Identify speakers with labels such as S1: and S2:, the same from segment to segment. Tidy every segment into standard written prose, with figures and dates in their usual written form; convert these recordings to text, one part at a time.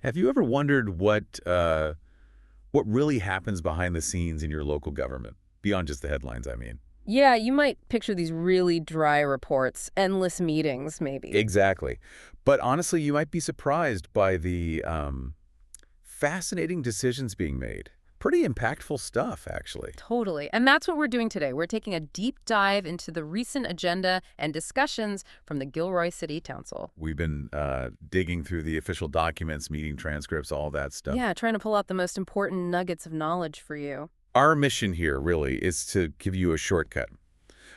S1: Have you ever wondered what really happens behind the scenes in your local government? Beyond just the headlines, I mean.
S2: Yeah, you might picture these really dry reports, endless meetings, maybe.
S1: Exactly. But honestly, you might be surprised by the fascinating decisions being made. Pretty impactful stuff, actually.
S2: Totally. And that's what we're doing today. We're taking a deep dive into the recent agenda and discussions from the Gilroy City Council.
S1: We've been digging through the official documents, meeting transcripts, all that stuff.
S2: Yeah, trying to pull out the most important nuggets of knowledge for you.
S1: Our mission here, really, is to give you a shortcut,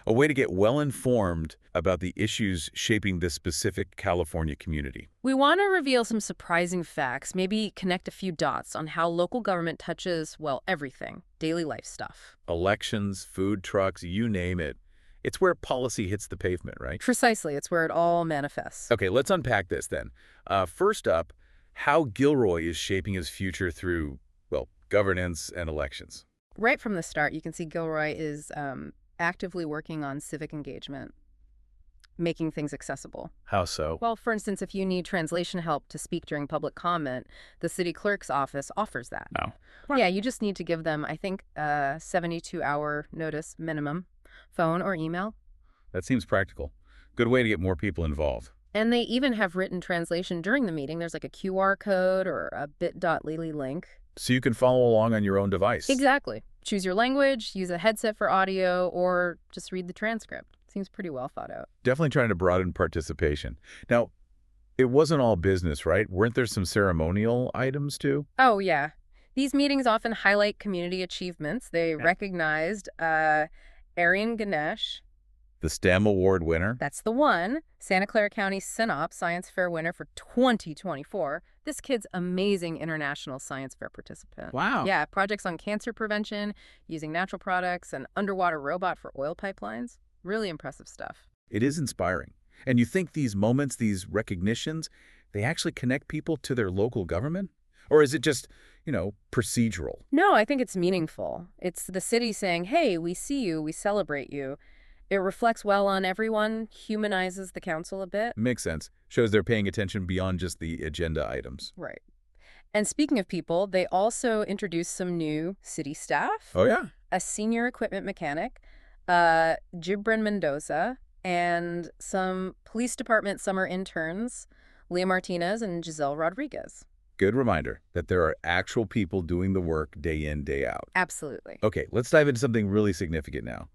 S1: a way to get well-informed about the issues shaping this specific California community.
S2: We want to reveal some surprising facts, maybe connect a few dots on how local government touches, well, everything, daily life stuff.
S1: Elections, food trucks, you name it. It's where policy hits the pavement, right?
S2: Precisely, it's where it all manifests.
S1: Okay, let's unpack this then. First up, how Gilroy is shaping his future through, well, governance and elections.
S2: Right from the start, you can see Gilroy is actively working on civic engagement, making things accessible.
S1: How so?
S2: Well, for instance, if you need translation help to speak during public comment, the city clerk's office offers that.
S1: No.
S2: Yeah, you just need to give them, I think, a 72-hour notice minimum, phone or email.
S1: That seems practical. Good way to get more people involved.
S2: And they even have written translation during the meeting. There's like a QR code or a bit.ly link.
S1: So you can follow along on your own device.
S2: Exactly. Choose your language, use a headset for audio, or just read the transcript. Seems pretty well thought out.
S1: Definitely trying to broaden participation. Now, it wasn't all business, right? Weren't there some ceremonial items too?
S2: Oh, yeah. These meetings often highlight community achievements. They recognized Arian Ganesh.
S1: The STEM Award winner?
S2: That's the one. Santa Clara County Synop Science Fair winner for 2024. This kid's amazing international science fair participant.
S1: Wow.
S2: Yeah, projects on cancer prevention, using natural products, an underwater robot for oil pipelines. Really impressive stuff.
S1: It is inspiring. And you think these moments, these recognitions, they actually connect people to their local government? Or is it just, procedural?
S2: No, I think it's meaningful. It's the city saying, hey, we see you, we celebrate you. It reflects well on everyone, humanizes the council a bit.
S1: Makes sense. Shows they're paying attention beyond just the agenda items.
S2: Right. And speaking of people, they also introduced some new city staff.
S1: Oh, yeah?
S2: A senior equipment mechanic, Gibran Mendoza, and some police department summer interns, Leah Martinez and Giselle Rodriguez.
S1: Good reminder that there are actual people doing the work day in, day out.
S2: Absolutely.
S1: Okay, let's dive into something really significant now.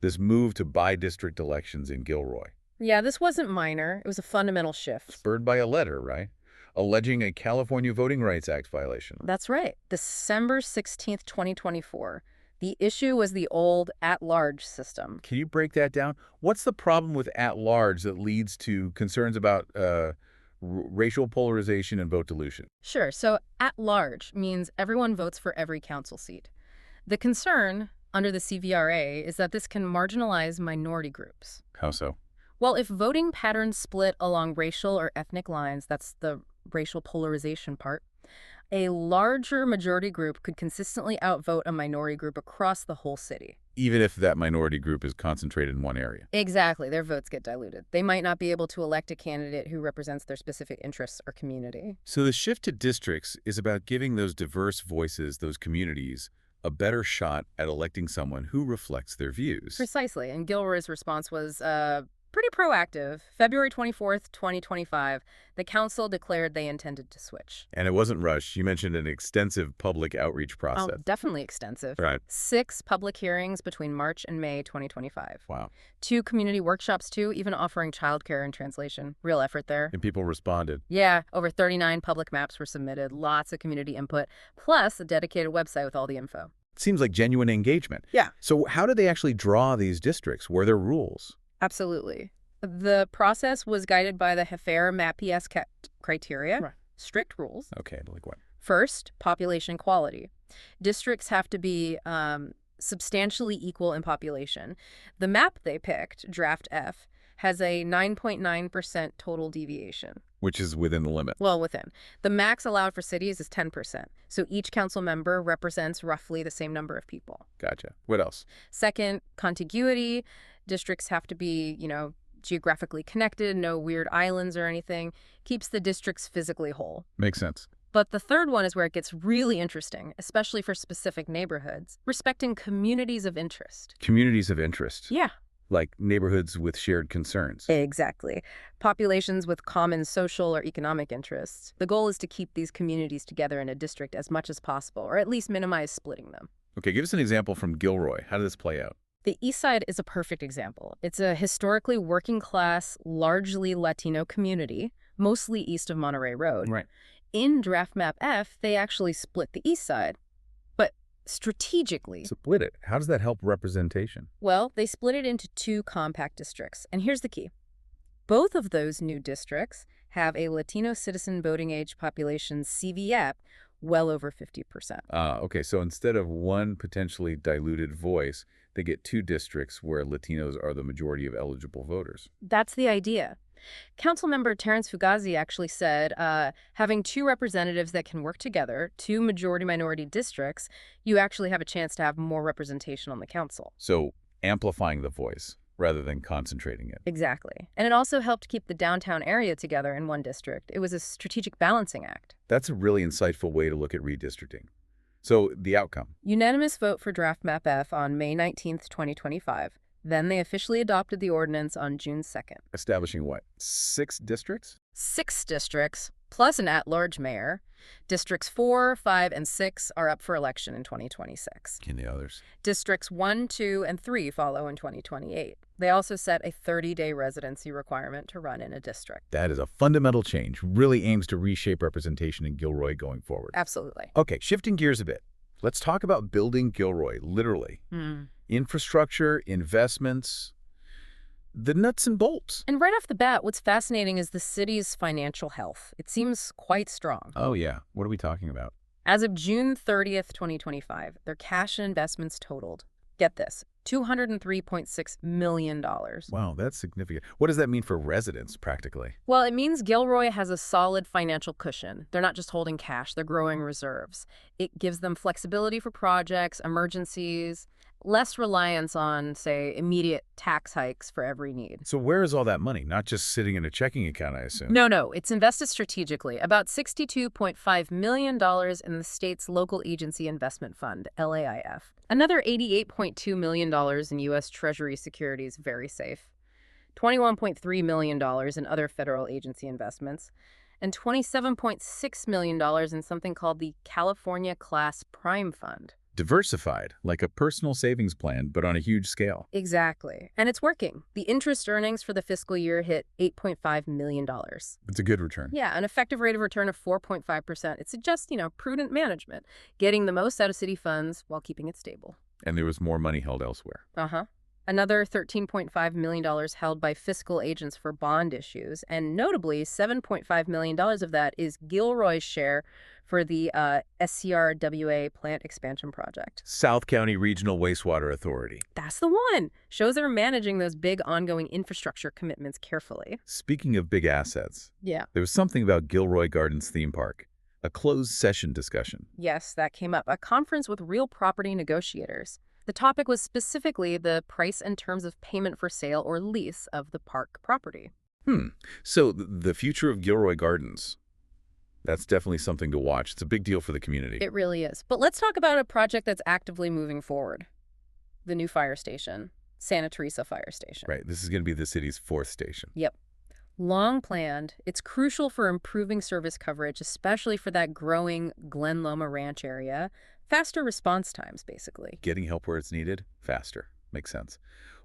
S1: This move to bi-district elections in Gilroy.
S2: Yeah, this wasn't minor. It was a fundamental shift.
S1: Spurred by a letter, right? Alleging a California Voting Rights Act violation.
S2: That's right. December 16th, 2024. The issue was the old at-large system.
S1: Can you break that down? What's the problem with at-large that leads to concerns about racial polarization and vote dilution?
S2: Sure. So at-large means everyone votes for every council seat. The concern under the CVRA is that this can marginalize minority groups.
S1: How so?
S2: Well, if voting patterns split along racial or ethnic lines, that's the racial polarization part, a larger majority group could consistently outvote a minority group across the whole city.
S1: Even if that minority group is concentrated in one area.
S2: Exactly. Their votes get diluted. They might not be able to elect a candidate who represents their specific interests or community.
S1: So the shift to districts is about giving those diverse voices, those communities, a better shot at electing someone who reflects their views.
S2: Precisely. And Gilroy's response was pretty proactive. February 24th, 2025, the council declared they intended to switch.
S1: And it wasn't rushed. You mentioned an extensive public outreach
S2: Oh,
S1: process.
S2: definitely extensive.
S1: Right.
S2: 6 public hearings between March and May 2025.
S1: Wow.
S2: 2 community workshops, too, even offering childcare and translation. Real effort there.
S1: And people responded.
S2: Yeah, over 39 public maps were submitted, lots of community input, plus a dedicated website with all the info.
S1: It seems like genuine engagement.
S2: Yeah.
S1: So how did they actually draw these districts? Were there rules?
S2: Absolutely. The process was guided by the Heffer MAPS criteria,
S1: Right.
S2: strict rules.
S1: Okay, like what?
S2: First, population quality. Districts have to be substantially equal in population. The map they picked, Draft F, has a 9.9% total deviation.
S1: Which is within the limit.
S2: Well, within. The max allowed for cities is 10%. So each council member represents roughly the same number of people.
S1: Gotcha. What else?
S2: Second, contiguity. Districts have to be, geographically connected, no weird islands or anything. Keeps the districts physically whole.
S1: Makes sense.
S2: But the third one is where it gets really interesting, especially for specific neighborhoods, respecting communities of interest.
S1: Communities of interest,
S2: Yeah.
S1: like neighborhoods with shared concerns.
S2: Exactly. Populations with common social or economic interests. The goal is to keep these communities together in a district as much as possible, or at least minimize splitting them.
S1: Okay, give us an example from Gilroy. How did this play out?
S2: The East Side is a perfect example. It's a historically working-class, largely Latino community, mostly east of Monterey Road.
S1: Right.
S2: In Draft Map F, they actually split the East Side. But strategically,
S1: Split it. How does that help representation?
S2: well, they split it into two compact districts. And here's the key. Both of those new districts have a Latino citizen voting age population CVF well over 50%.
S1: Okay, so instead of one potentially diluted voice, they get two districts where Latinos are the majority of eligible voters.
S2: That's the idea. Councilmember Terrence Fugazi actually said, having two representatives that can work together, two majority-minority districts, you actually have a chance to have more representation on the council.
S1: So amplifying the voice rather than concentrating it.
S2: Exactly. And it also helped keep the downtown area together in one district. It was a strategic balancing act.
S1: That's a really insightful way to look at redistricting. So the outcome.
S2: Unanimous vote for Draft Map F on May 19th, 2025. Then they officially adopted the ordinance on June 2nd.
S1: Establishing what? 6 districts?
S2: 6 districts, plus an at-large mayor. Districts 4, 5, and 6 are up for election in 2026.
S1: In the others.
S2: Districts 1, 2, and 3 follow in 2028. They also set a 30-day residency requirement to run in a district.
S1: That is a fundamental change. Really aims to reshape representation in Gilroy going forward.
S2: Absolutely.
S1: Okay, shifting gears a bit. Let's talk about building Gilroy, literally. Infrastructure, investments, the nuts and bolts.
S2: And right off the bat, what's fascinating is the city's financial health. It seems quite strong.
S1: Oh, yeah. What are we talking about?
S2: As of June 30th, 2025, their cash and investments totaled, get this, $203.6 million.
S1: Wow, that's significant. What does that mean for residents, practically?
S2: Well, it means Gilroy has a solid financial cushion. They're not just holding cash, they're growing reserves. It gives them flexibility for projects, emergencies, less reliance on, say, immediate tax hikes for every need.
S1: So where is all that money? Not just sitting in a checking account, I assume.
S2: No, it's invested strategically. About $62.5 million in the state's local agency investment fund, LAIF. Another $88.2 million in U.S. Treasury securities, very safe. $21.3 million in other federal agency investments. And $27.6 million in something called the California Class Prime Fund.
S1: Diversified, like a personal savings plan, but on a huge scale.
S2: Exactly. And it's working. The interest earnings for the fiscal year hit $8.5 million.
S1: It's a good return.
S2: Yeah, an effective rate of return of 4.5%. It suggests, prudent management, getting the most out of city funds while keeping it stable.
S1: And there was more money held elsewhere.
S2: Another $13.5 million held by fiscal agents for bond issues, and notably, $7.5 million of that is Gilroy's share for the SCRWA plant expansion project.
S1: South County Regional Wastewater Authority.
S2: That's the one. Shows they're managing those big ongoing infrastructure commitments carefully.
S1: Speaking of big assets,
S2: Yeah.
S1: there was something about Gilroy Gardens theme park, a closed session discussion.
S2: Yes, that came up. A conference with real property negotiators. The topic was specifically the price and terms of payment for sale or lease of the park property.
S1: So the future of Gilroy Gardens, that's definitely something to watch. It's a big deal for the community.
S2: It really is. But let's talk about a project that's actively moving forward. The new fire station, Santa Teresa Fire Station.
S1: Right. This is going to be the city's 4th station.
S2: Yep. Long planned, it's crucial for improving service coverage, especially for that growing Glen Loma Ranch area. Faster response times, basically.
S1: Getting help where it's needed, faster. Makes sense.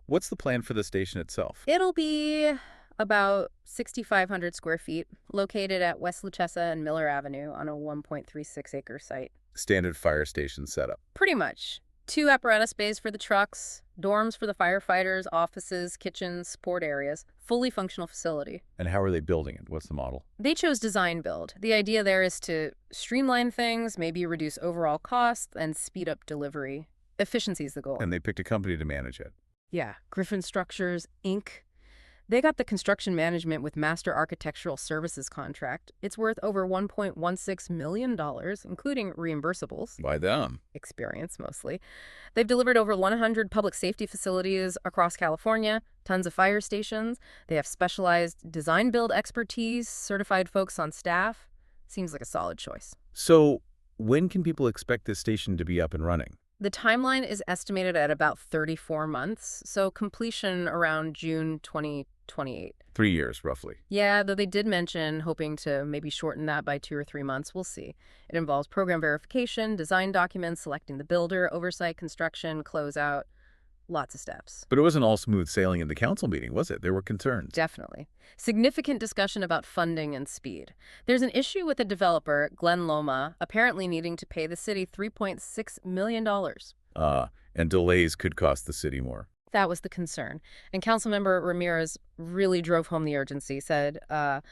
S1: What's the plan for the station itself?
S2: It'll be about 6,500 square feet, located at West Luchessa and Miller Avenue on a 1.36-acre site.
S1: Standard fire station setup.
S2: Pretty much. 2 apparatus bays for the trucks, dorms for the firefighters, offices, kitchens, support areas, fully functional facility.
S1: And how are they building it? What's the model?
S2: They chose design build. The idea there is to streamline things, maybe reduce overall costs, and speed up delivery. Efficiency is the goal.
S1: And they picked a company to manage it.
S2: Yeah, Griffin Structures, Inc. They got the construction management with Master Architectural Services contract. It's worth over $1.16 million, including reimbursables.
S1: By them.
S2: Experience, mostly. They've delivered over 100 public safety facilities across California, tons of fire stations. They have specialized design build expertise, certified folks on staff. Seems like a solid choice.
S1: So when can people expect this station to be up and running?
S2: The timeline is estimated at about 34 months, so completion around June 2028.
S1: 3 years, roughly.
S2: Yeah, though they did mention hoping to maybe shorten that by 2 or 3 months. We'll see. It involves program verification, design documents, selecting the builder, oversight, construction, closeout, lots of steps.
S1: But it wasn't all smooth sailing in the council meeting, was it? There were concerns.
S2: Definitely. Significant discussion about funding and speed. There's an issue with the developer, Glenn Loma, apparently needing to pay the city $3.6 million.
S1: And delays could cost the city more.
S2: That was the concern. And Councilmember Ramirez really drove home the urgency, said a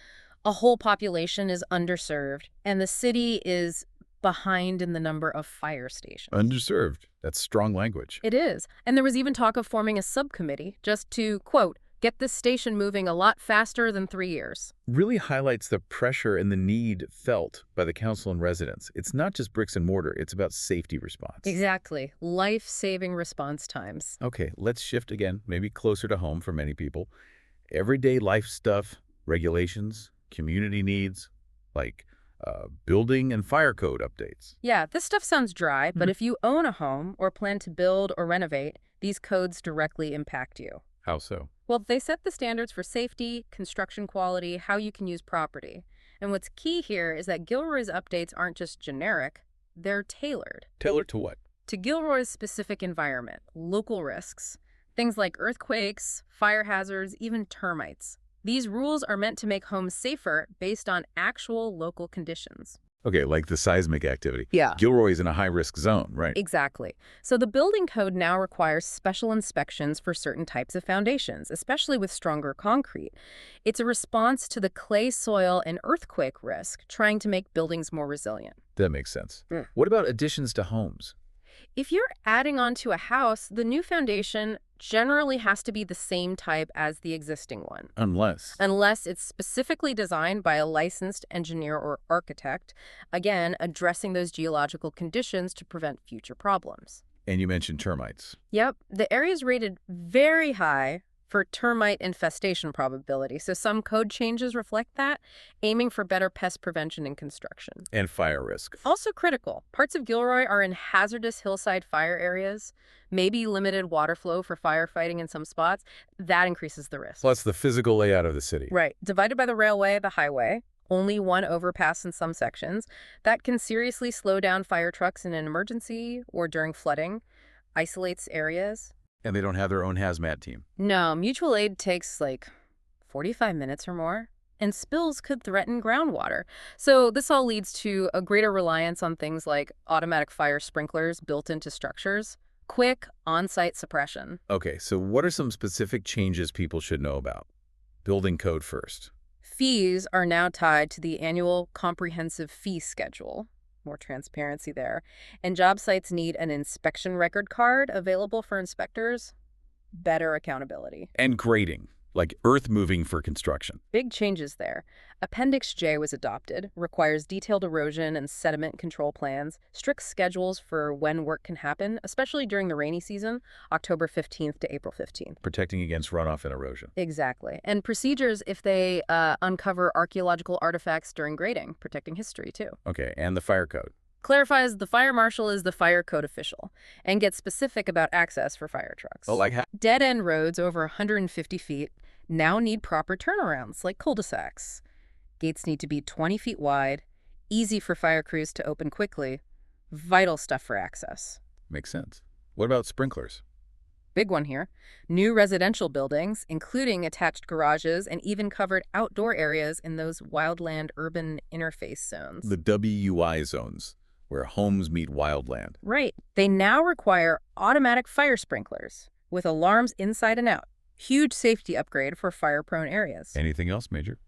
S2: whole population is underserved, and the city is behind in the number of fire stations.
S1: Underserved. That's strong language.
S2: It is. And there was even talk of forming a subcommittee just to, quote, get this station moving a lot faster than 3 years.
S1: Really highlights the pressure and the need felt by the council and residents. It's not just bricks and mortar. It's about safety response.
S2: Exactly. Life-saving response times.
S1: Okay, let's shift again, maybe closer to home for many people. Everyday life stuff, regulations, community needs, like building and fire code updates.
S2: Yeah, this stuff sounds dry, but if you own a home or plan to build or renovate, these codes directly impact you.
S1: How so?
S2: Well, they set the standards for safety, construction quality, how you can use property. And what's key here is that Gilroy's updates aren't just generic, they're tailored.
S1: Tailored to what?
S2: To Gilroy's specific environment, local risks, things like earthquakes, fire hazards, even termites. These rules are meant to make homes safer based on actual local conditions.
S1: Okay, like the seismic activity.
S2: Yeah.
S1: Gilroy is in a high-risk zone, right?
S2: Exactly. So the building code now requires special inspections for certain types of foundations, especially with stronger concrete. It's a response to the clay soil and earthquake risk, trying to make buildings more resilient.
S1: That makes sense. What about additions to homes?
S2: If you're adding on to a house, the new foundation generally has to be the same type as the existing one. Unless it's specifically designed by a licensed engineer or architect, again, addressing those geological conditions to prevent future problems.
S1: And you mentioned termites.
S2: Yep, the area is rated very high for termite infestation probability, so some code changes reflect that, aiming for better pest prevention in construction.
S1: And fire risk.
S2: Also critical, parts of Gilroy are in hazardous hillside fire areas, maybe limited water flow for firefighting in some spots. That increases the risk.
S1: Plus the physical layout of the city.
S2: Right. Divided by the railway, the highway, only one overpass in some sections. That can seriously slow down fire trucks in an emergency or during flooding, isolates areas.
S1: And they don't have their own hazmat team.
S2: No, mutual aid takes like 45 minutes or more, and spills could threaten groundwater. So this all leads to a greater reliance on things like automatic fire sprinklers built into structures, quick on-site suppression.
S1: Okay, so what are some specific changes people should know about? Building code first.
S2: Fees are now tied to the annual comprehensive fee schedule. More transparency there. And job sites need an inspection record card available for inspectors. Better accountability.
S1: And grading, like earth moving for construction.
S2: Big changes there. Appendix J was adopted, requires detailed erosion and sediment control plans, strict schedules for when work can happen, especially during the rainy season, October 15th to April 15th.
S1: Protecting against runoff and erosion.
S2: Exactly. And procedures if they uncover archaeological artifacts during grading, protecting history too.
S1: Okay, and the fire code.
S2: Clarifies the fire marshal is the fire code official and gets specific about access for fire trucks.
S1: Oh, like how?
S2: Dead-end roads over 150 feet now need proper turnarounds, like cul-de-sacs. Gates need to be 20 feet wide, easy for fire crews to open quickly. Vital stuff for access.
S1: Makes sense. What about sprinklers?
S2: Big one here. New residential buildings, including attached garages and even covered outdoor areas in those wildland urban interface zones.
S1: The WUI zones, where homes meet wildland.
S2: Right. They now require automatic fire sprinklers with alarms inside and out. Huge safety upgrade for fire-prone areas.
S1: Anything else, Major?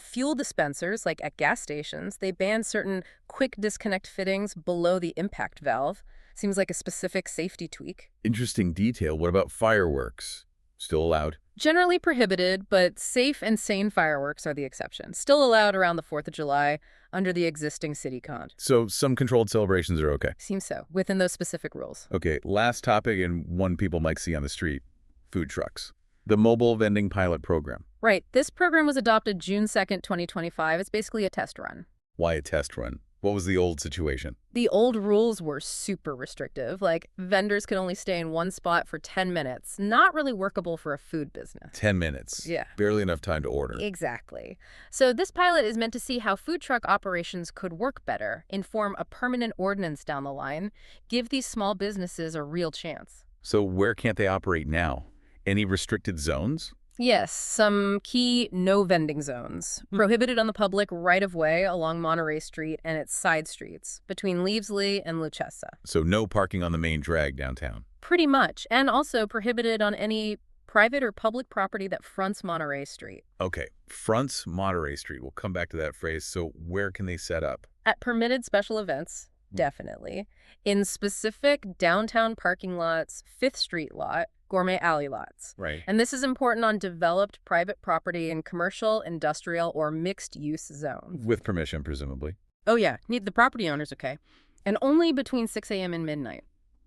S2: Fuel dispensers, like at gas stations, they ban certain quick disconnect fittings below the impact valve. Seems like a specific safety tweak.
S1: Interesting detail. What about fireworks? Still allowed?
S2: Generally prohibited, but safe and sane fireworks are the exception. Still allowed around the 4th of July under the existing city code.
S1: So some controlled celebrations are okay?
S2: Seems so, within those specific rules.
S1: Okay, last topic and one people might see on the street. Food trucks. The mobile vending pilot program.
S2: Right. This program was adopted June 2nd, 2025. It's basically a test run.
S1: Why a test run? What was the old situation?
S2: The old rules were super restrictive, like vendors could only stay in one spot for 10 minutes, not really workable for a food business.
S1: 10 minutes.
S2: Yeah.
S1: Barely enough time to order.
S2: Exactly. So this pilot is meant to see how food truck operations could work better, inform a permanent ordinance down the line, give these small businesses a real chance.
S1: So where can't they operate now? Any restricted zones?
S2: Yes, some key no vending zones, prohibited on the public right-of-way along Monterey Street and its side streets, between Leavesley and Luchessa.
S1: So no parking on the main drag downtown.
S2: Pretty much, and also prohibited on any private or public property that fronts Monterey Street.
S1: Okay, fronts Monterey Street. We'll come back to that phrase. So where can they set up?
S2: At permitted special events, definitely. In specific downtown parking lots, 5th Street lot, Gourmet Alley lots.
S1: Right.
S2: And this is important on developed private property in commercial, industrial, or mixed-use zones.
S1: With permission, presumably.
S2: Oh yeah, need the property owners, okay. And only between 6 a.m. and midnight.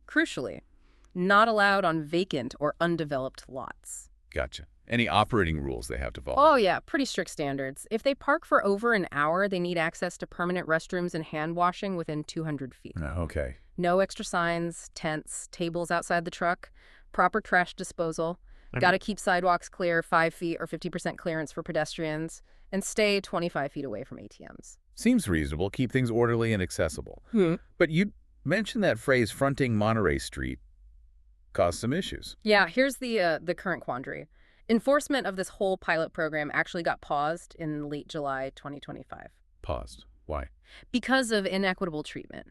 S2: Crucially, not allowed on vacant or undeveloped lots.
S1: Gotcha. Any operating rules they have to follow?
S2: Oh yeah, pretty strict standards. If they park for over an hour, they need access to permanent restrooms and hand washing within 200 feet.
S1: Okay.
S2: No extra signs, tents, tables outside the truck, proper trash disposal. Got to keep sidewalks clear, 5 feet or 50% clearance for pedestrians, and stay 25 feet away from ATMs.
S1: Seems reasonable. Keep things orderly and accessible. But you mentioned that phrase, fronting Monterey Street, caused some issues.
S2: Yeah, here's the current quandary. Enforcement of this whole pilot program actually got paused in late July 2025.
S1: Paused. Why?
S2: Because of inequitable treatment.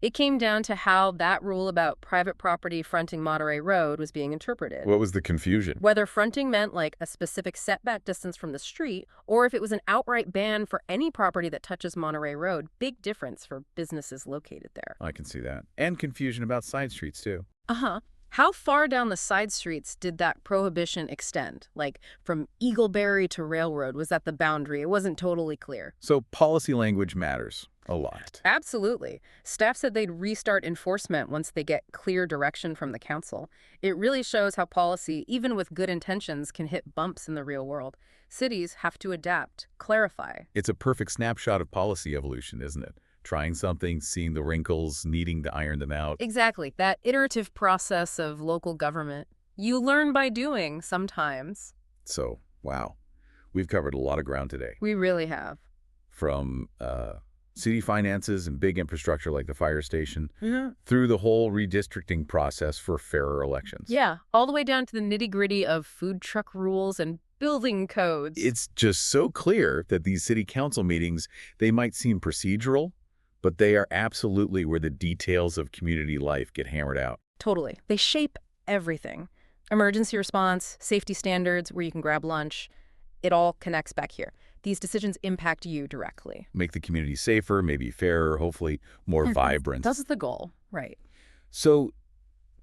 S2: It came down to how that rule about private property fronting Monterey Road was being interpreted.
S1: What was the confusion?
S2: Whether fronting meant like a specific setback distance from the street, or if it was an outright ban for any property that touches Monterey Road. Big difference for businesses located there.
S1: I can see that. And confusion about side streets, too.
S2: Uh-huh. How far down the side streets did that prohibition extend? Like from Eagleberry to Railroad, was that the boundary? It wasn't totally clear.
S1: So policy language matters a lot.
S2: Absolutely. Staff said they'd restart enforcement once they get clear direction from the council. It really shows how policy, even with good intentions, can hit bumps in the real world. Cities have to adapt, clarify.
S1: It's a perfect snapshot of policy evolution, isn't it? Trying something, seeing the wrinkles, needing to iron them out.
S2: Exactly. That iterative process of local government. You learn by doing sometimes.
S1: So, wow. We've covered a lot of ground today.
S2: We really have.
S1: From city finances and big infrastructure like the fire station, through the whole redistricting process for fairer elections.
S2: Yeah, all the way down to the nitty-gritty of food truck rules and building codes.
S1: It's just so clear that these city council meetings, they might seem procedural, but they are absolutely where the details of community life get hammered out.
S2: Totally. They shape everything. Emergency response, safety standards, where you can grab lunch. It all connects back here. These decisions impact you directly.
S1: Make the community safer, maybe fairer, hopefully more vibrant.
S2: That's the goal, right?
S1: So,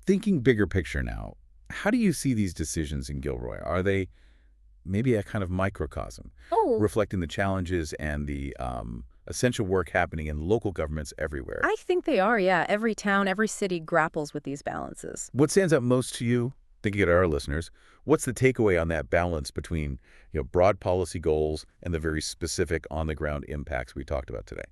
S1: thinking bigger picture now, how do you see these decisions in Gilroy? Are they maybe a kind of microcosm, reflecting the challenges and the essential work happening in local governments everywhere?
S2: I think they are, yeah. Every town, every city grapples with these balances.
S1: What stands out most to you, thinking of our listeners, what's the takeaway on that balance between broad policy goals and the very specific on-the-ground impacts we talked about today?